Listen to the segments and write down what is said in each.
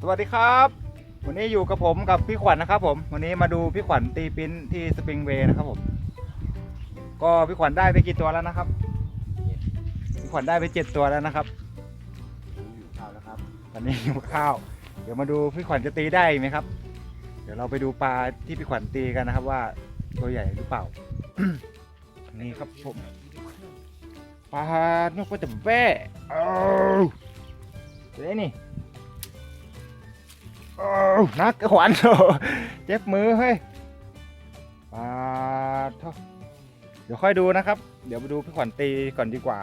สวัสดีครับวันนี้อยู่กับผมกับพี่ขวัญนะครับผมวันนี้มาดูพี่ขวัญตีปิ้นที่สปริงเวย์นะครับผมก็พี่ขวัญได้ไปกี่ตัวแล้วนะครับพี่ขวัญได้ไป7 ตัวแล้วนะครับอยู่ข้าวแล้วครับตอนนี้อยู่ข้าวเดี๋ยวมาดูพี่ขวัญจะตีได้ไหมครับเดี๋ยวเราไปดูปลาที่พี่ขวัญตีกันนะครับว่าตัวใหญ่หรือเปล่า นี่ครับผมปลาเนื้อก็จะแว่เอาเดี๋ยวนี่นักขวัญเจ็บมือเฮ้ยปาดเท่าเดี๋ยวค่อยดูนะครับเดี๋ยวไปดูพี่ขวัญตีก่อนดีกว่า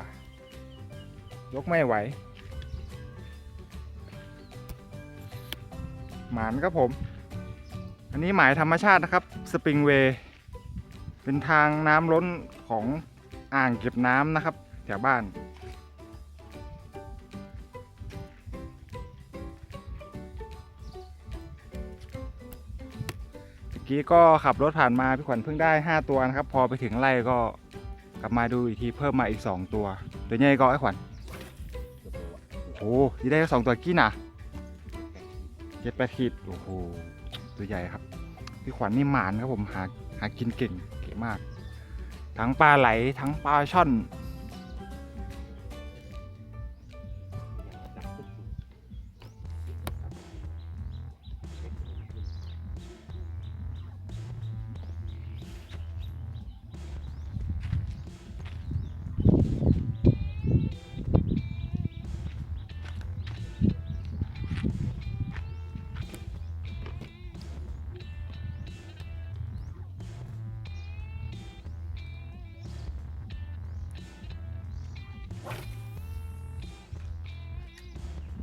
ยกไม่ไหวหมานครับผมอันนี้หมายธรรมชาตินะครับสปริงเวย์เป็นทางน้ำล้นของอ่างเก็บน้ำนะครับแถวบ้านเมื่อกี้ก็ขับรถผ่านมาพี่ขวัญเพิ่งได้5 ตัวนะครับพอไปถึงไร่ก็กลับมาดูอีกทีเพิ่มมาอีก2 ตัวตัวใหญ่ก็ไอ้ขวัญโอ้โหที่ได้2 ตัวกี้น่ะ7-8 ขีดโอ้โหตัวใหญ่ครับพี่ขวัญนี่หมานครับผมหากินเก่งมากทั้งปลาไหลทั้งปลาช่อน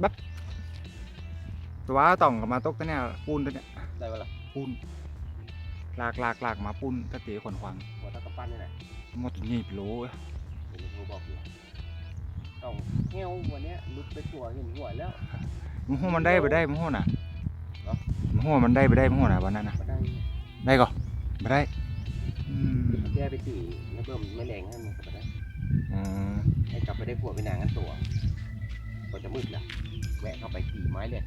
บักตัวต่องกับมาตกตัวเนี้ยปูนตัวเนี้ยได้ปะล่ะปูนลากมาปูนตะเตะขวัญขวาง หัวตะกะปั้นนี่แหละ หมดนี่โล เห็นเขาบอกอยู่ต้องเงี้ยววันนี้ลุกไปตัวเห็นหัวแล้ว มึงหัวมันได้ไปได้มึงหัวน่ะมึงหัวมันได้ไปได้มึงหัวน่ะวันนั้นน่ะ มาได้ ได้ก่อไม่ได้แก้ไปตีแล้วเพิ่มไม่แรงให้มันก็ได้ให้กลับไปได้ผัวไปนางกันตัวก็จะมืดแล้วแวะเข้าไปตีไม้แหลก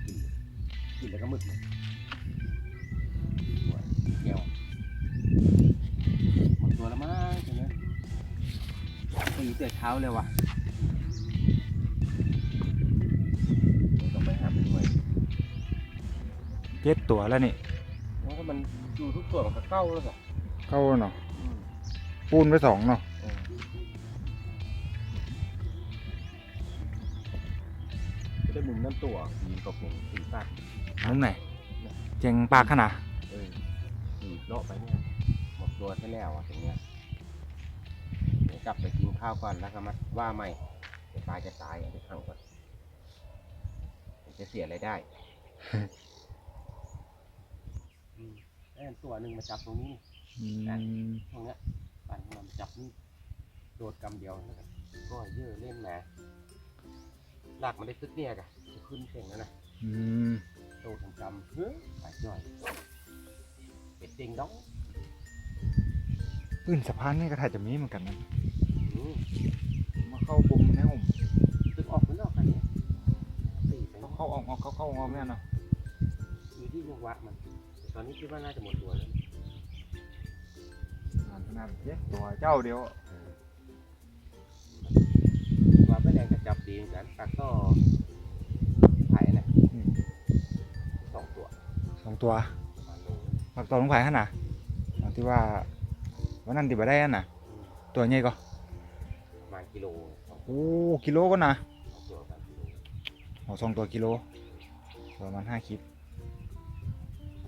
กินแล้วก็มืดเลยเงี้ยวหมดตัวแล้วมั้งใช่ไหมตีเตือเช้าเลยว่ะต้องไปหาเป็นหน่วย7 ตัวแล้วนี่ถ้ามันอยู่ทุกตัวมันก็เข้าแล้วสิเข้าเนาะปูนไป2เนาะจะได้มุมน้ำตัวสีกับผมสีปากมุมไหนเจงปากขนาดสีเลาะไปเนี่ยหมดตัวซะแล้วอ่ะตรงเนี้ยเดี๋ยวกลับไปกินข้าวก่อนแล้วก็มาว่าใหม่เดี๋ยวปลาจะตายไปขังก่อนจะเสียอะไรได้ตัวหนึ่งมาจับตรงนี้ตรงเนี้ยปั่นมันจับนี่โดดกำเดียวนะครับก็เยอะเล่นแหมหลักมันได้ซึกเนี่ยกะขึ้นเข่งแล้วนะโดดกำเฮ้ยหายจ่อยเป็ดเด้งดองปืนสะพานนี่ก็ถ่ายจะมีเหมือนกันนะมาเข้าปุ่มในห่มตึกออกเป็นออกกันเนี้ยเข้าออกเนี่ยเนาะอยู่ที่จังหวะมันตอนนี้คิดว่าน่าจะหมดตัวแล้วขนาดตัวเจ้าเดียวว่าไม่แรงจะจับดีกันตักก็ถ่ายนะ2 ตัวปักตัวลงไปขนาดที่ว่าวันนั้นติดไปได้น่ะตัวใหญ่ก็ประมาณกิโลกิโลก็นะ2 ตัวกิโลประมาณ5 ขีด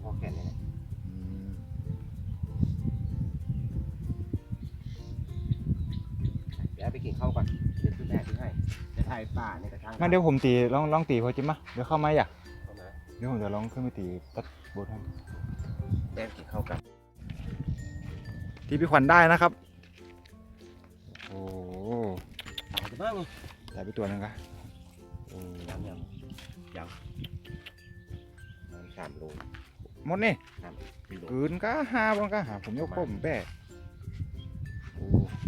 พอแค่นี้แหละเดี๋ยวไปกินข้าวก่อนเดี๋ยวขึ้นแดดที่ให้จะถ่ายป่าในกระชังงั้นเดี๋ยวผมตีลองตีพอจิ้มมั้ยเดี๋ยวเข้ามาอยากเดี๋ยวผมจะลองขึ้นไปตีตัดบทให้แดดกินข้าวกันที่พี่ขวัญได้นะครับโอ้จะบ้างได้ไปตัวนึงครับยัง3 โลหมดนี่กืนก็5 วันก็หาผมยกผมแบก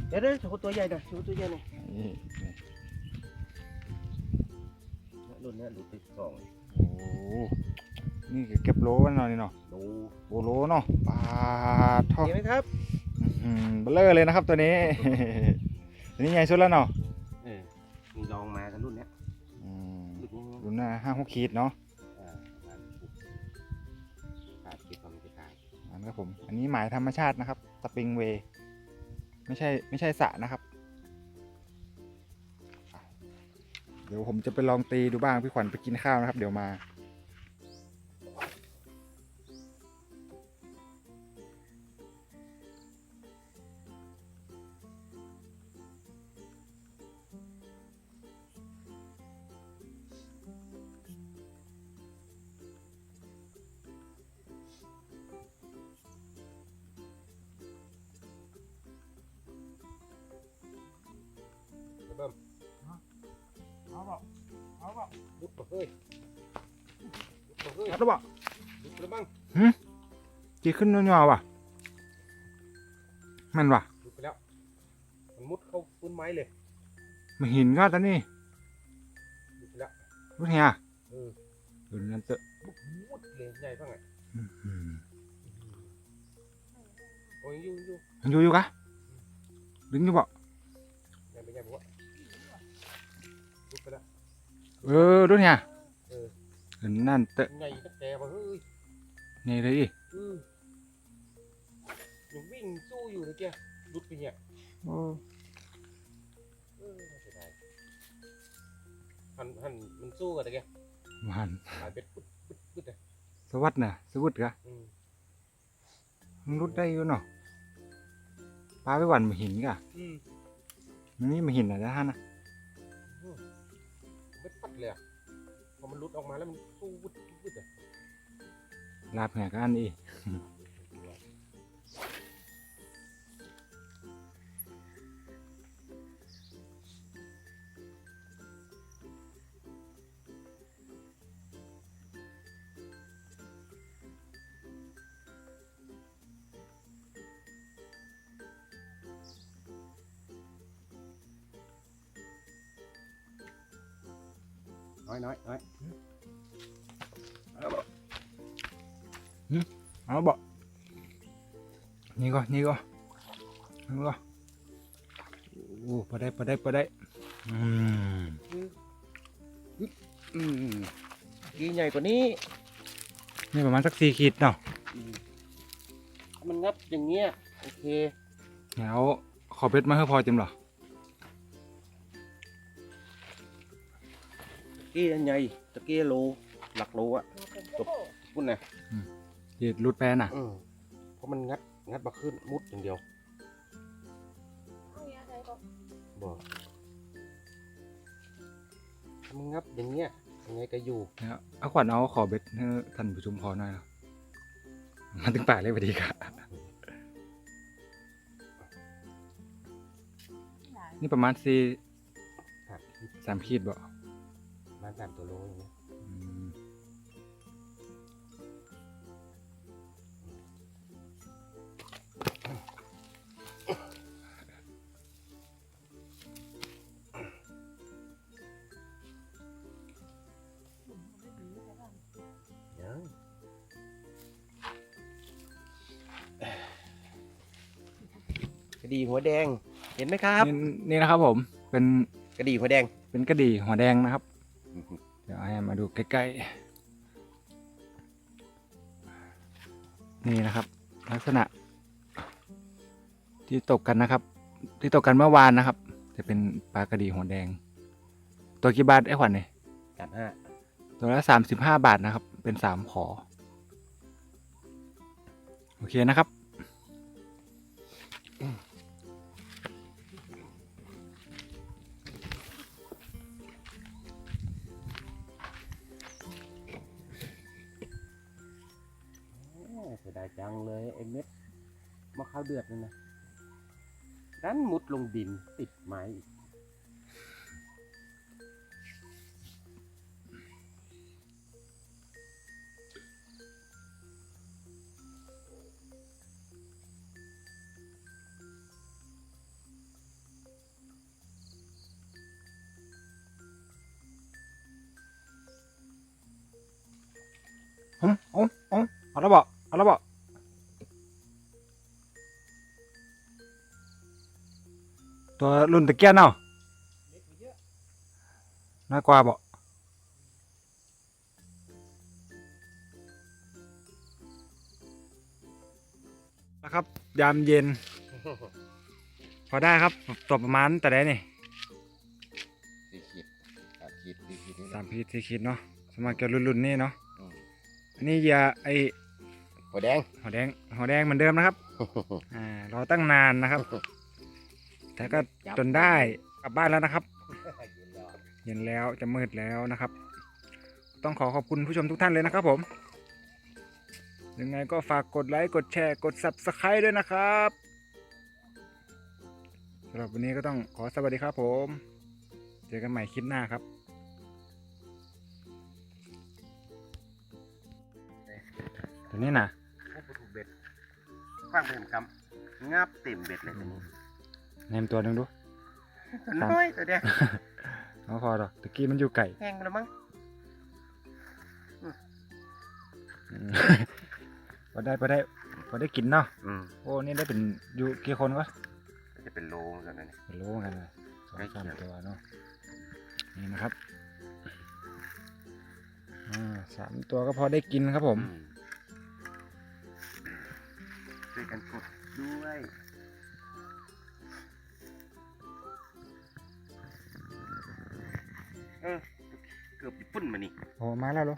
เดี๋ยวโชว์ตัวใหญ่หน่อยโชว์ตัวใหญ่หน่อย รุ่นเนี้ยดูที่สอง โอ้นี่เก็บโลกันหน่อยเนาะ ดู โอโลเนาะปลาทอด เห็นไหมครับ เบลเลอร์เลยนะครับตัวนี้ ตัวนี้ใหญ่สุดแล้วเนาะ มีลองมากันรุ่นเนี้ย อืม รุ่นนี้ รุ่นหน้า5-6 ขีดเนาะ ขาดเก็บความจะตาย อันครับผมอันนี้หมายธรรมชาตินะครับสปริงเวย์ไม่ใช่สระนะครับเดี๋ยวผมจะไปลองตีดูบ้างพี่ขวัญไปกินข้าวนะครับเดี๋ยวมาเบิ่ม เอาเปล่าเอาเปล่า ลุกปะเฮ้ยลุกปะเฮ้ย ครับแล้วเปล่า ลุกแล้วบ้าง จีขึ้นน้อยๆว่ะมันว่ะ ลุกไปแล้วมันมุดเข้าต้นไม้เลย มาหินก็ตอนนี้ ลุกไปแล้ว รู้เฮีย เออ ดูนั่นเตอะ มุดเลยใหญ่เท่าไง อืม โอ้ยอยู่ มันอยู่กะดึงอยู่เปล่า ใหญ่ไปใหญ่บอกว่าลุกไปแล้ว ดูเฮีย เออ ดูนั่นเตอะ ใหญ่ตะแกมาเฮ้ย นี่เลยดิ ยังวิ่งสู้อยู่เลยแกลุกไปเนี่ย โอ้ เสียดายหันมันสู้กันแต่แก มัน หายเป็ดปึ๊ดเลย สวัสดนะสวัสดกะ อืม มันรุดได้อยู่เนาะปลาไปหวันมาหินกะ อืม มันนี่มาหินอะไรท่านนะ ไม่ปัดเลยอ่ะพอมันหลุดออกมาแล้วมันสู้วึดอ่ะ ลาบแหกอันอี น้อย เอาบ่นี่ก็นี่ก็โอ้พอได้อืม กีใหญ่กว่านี้ นี่ประมาณสัก4 ขีดเนาะ มันงับอย่างเงี้ยโอเค เดี๋ยวขอเบ็ดมาให้พอจำเหรอ กีอันใหญ่ตะกี้โลหลักโลอ่ะตบพุ่นนะ เด็ดรุดแปนอ่ะ เพราะมันงัดมาขึ้นมุดอย่างเดียวบอกมันงับอย่างเงี้ยยังไงก็อยู่ แล้วเอาขวัญเอาขอเบ็ดให้ท่านผู้ชมพอหน่อยเนาะมาถึงป่าเลยพอดีค่ะนี่ประมาณ3 ขีดบ่ มา3 ตัวโลอย่างเงี้ย อืม ยังกระดี่หัวแดงเห็นไหมครับ นี่นะครับผมเป็น กระดี่หัวแดง เป็นกระดี่หัวแดงนะครับ เดี๋ยวให้มาดูใกล้ๆนี่นะครับ ลักษณะ ที่ตกกันนะครับ ที่ตกกันเมื่อวานนะครับ จะเป็นปลากระดี่หัวแดง ตัวกี่บาทไอ้ขวัญเนี่ย กัน5 ตัวละ35 บาทนะครับ เป็น3 ขอ โอเคนะครับ เสียดายจังเลยไอ้เม็ดมะขาวเดือดนั่นนะดันมุดลงดินติดไม้อีก เอาแล้วบอกตัวรุ่นตะเกียนเนาะน้อยกว่าบอกนะครับยามเย็น พอได้ครับตัวประมาณแต่ได้นี่ 4 ขีด 3 ขีด 4 ขีดนี่ 3 ขีด 4 ขีดเนาะสมัครเกี่ยวรุ่นๆนี่เนาะ อืม อันนี้ยาไอ หัวแดง หัวแดงเหมือนเดิมนะครับ รอตั้งนานนะครับ แต่ก็จนได้กลับบ้านแล้วนะครับ เย็นแล้วจะมืดแล้วนะครับ ต้องขอบคุณผู้ชมทุกท่านเลยนะครับผมยังไงก็ฝากกดไลค์กดแชร์กด Subscribe ด้วยนะครับสำหรับวันนี้ก็ต้องขอสวัสดีครับผมเจอกันใหม่คลิปหน้าครับตัวนี้นะ โอ้โหถูกเบ็ดคว้างไปเห็นกำงับเต็มเบ็ดเลยตัวนี้ เนมตัวหนึ่งดู ตัวน้อยตัวเดียว เอาพอดอกตะกี้มันอยู่ไก่ แห้งแล้วมั้ง พอได้กินเนาะ อืม โอ้นี่ได้เป็นอยู่กี่คนก็ ก็จะเป็นโลเหมือนกันนะเนี่ย เป็นโลเหมือนกันเลยสอง ใกล้ สาม เคียง ตัวเนาะนี่นะครับ3 ตัวก็พอได้กินครับผม ช่วยกันกดด้วยเกือบญี่ปุ่นมานี่ โอ้มาแล้วเหรอ